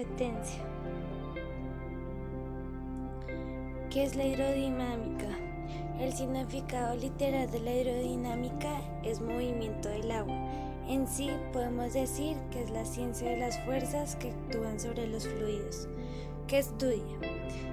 Competencia. ¿Qué es la hidrodinámica? El significado literal de la hidrodinámica es movimiento del agua. En sí, podemos decir que es la ciencia de las fuerzas que actúan sobre los fluidos. ¿Qué estudia?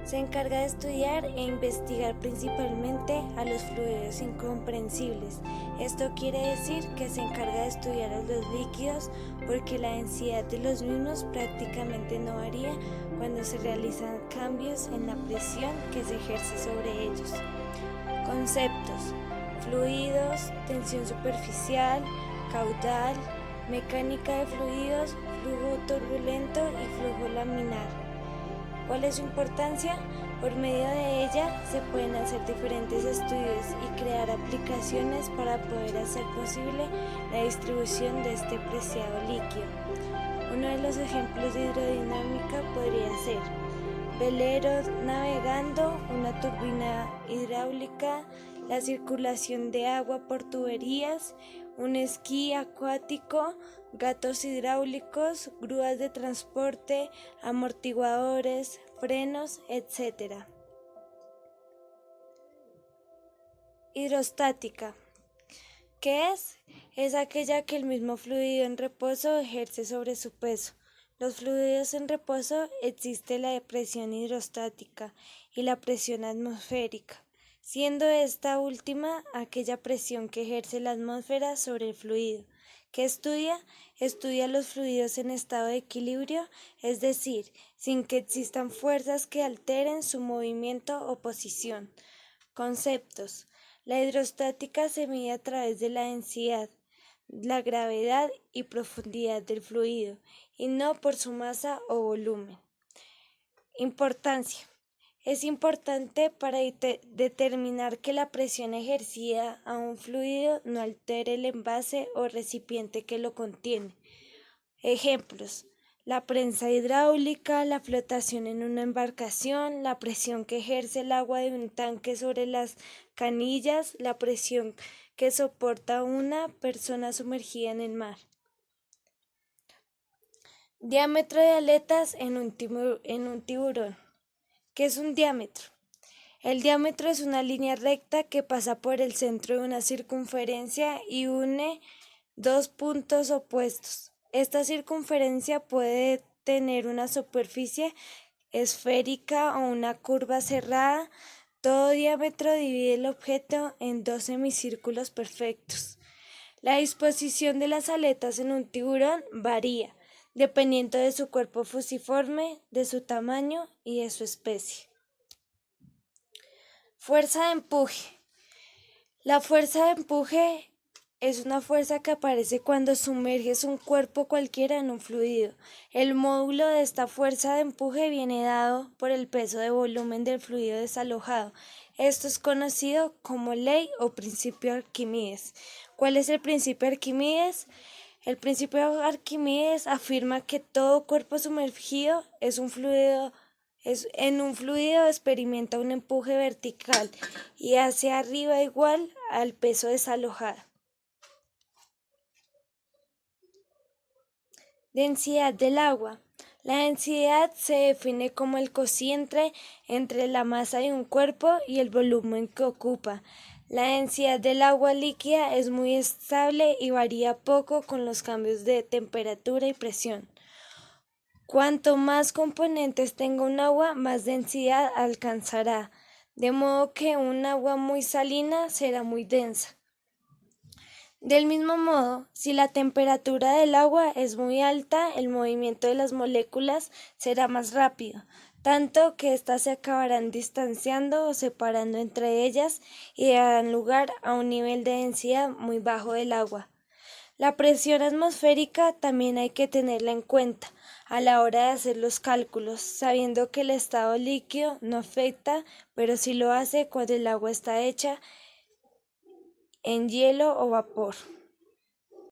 Se encarga de estudiar e investigar principalmente a los fluidos incomprensibles. Esto quiere decir que se encarga de estudiar a los líquidos porque la densidad de los mismos prácticamente no varía cuando se realizan cambios en la presión que se ejerce sobre ellos. Conceptos: fluidos, tensión superficial, caudal, mecánica de fluidos, flujo turbulento y flujo laminar. ¿Cuál es su importancia? Por medio de ella se pueden hacer diferentes estudios y crear aplicaciones para poder hacer posible la distribución de este preciado líquido. Uno de los ejemplos de hidrodinámica podría ser veleros navegando, una turbina hidráulica, la circulación de agua por tuberías, un esquí acuático, gatos hidráulicos, grúas de transporte, amortiguadores, frenos, etc. Hidrostática. ¿Qué es? Es aquella que el mismo fluido en reposo ejerce sobre su peso. Los fluidos en reposo existe la presión hidrostática y la presión atmosférica, siendo esta última aquella presión que ejerce la atmósfera sobre el fluido. ¿Qué estudia? Estudia los fluidos en estado de equilibrio, es decir, sin que existan fuerzas que alteren su movimiento o posición. Conceptos: la hidrostática se mide a través de la densidad, la gravedad y profundidad del fluido, y no por su masa o volumen. Importancia: es importante para determinar que la presión ejercida a un fluido no altere el envase o recipiente que lo contiene. Ejemplos: la prensa hidráulica, la flotación en una embarcación, la presión que ejerce el agua de un tanque sobre las canillas, la presión que soporta una persona sumergida en el mar. Diámetro de aletas en un tiburón. ¿Qué es un diámetro? El diámetro es una línea recta que pasa por el centro de una circunferencia y une dos puntos opuestos. Esta circunferencia puede tener una superficie esférica o una curva cerrada. Todo diámetro divide el objeto en dos semicírculos perfectos. La disposición de las aletas en un tiburón varía, dependiendo de su cuerpo fusiforme, de su tamaño y de su especie. Fuerza de empuje. La fuerza de empuje es una fuerza que aparece cuando sumerges un cuerpo cualquiera en un fluido. El módulo de esta fuerza de empuje viene dado por el peso de volumen del fluido desalojado. Esto es conocido como ley o principio de Arquímedes. ¿Cuál es el principio de Arquímedes? El principio de Arquímedes afirma que todo cuerpo sumergido en un fluido experimenta un empuje vertical y hacia arriba igual al peso desalojado. Densidad del agua. La densidad se define como el cociente entre la masa de un cuerpo y el volumen que ocupa. La densidad del agua líquida es muy estable y varía poco con los cambios de temperatura y presión. Cuanto más componentes tenga un agua, más densidad alcanzará, de modo que un agua muy salina será muy densa. Del mismo modo, si la temperatura del agua es muy alta, el movimiento de las moléculas será más rápido, tanto que éstas se acabarán distanciando o separando entre ellas y darán lugar a un nivel de densidad muy bajo del agua. La presión atmosférica también hay que tenerla en cuenta a la hora de hacer los cálculos, sabiendo que el estado líquido no afecta, pero sí lo hace cuando el agua está hecha en hielo o vapor.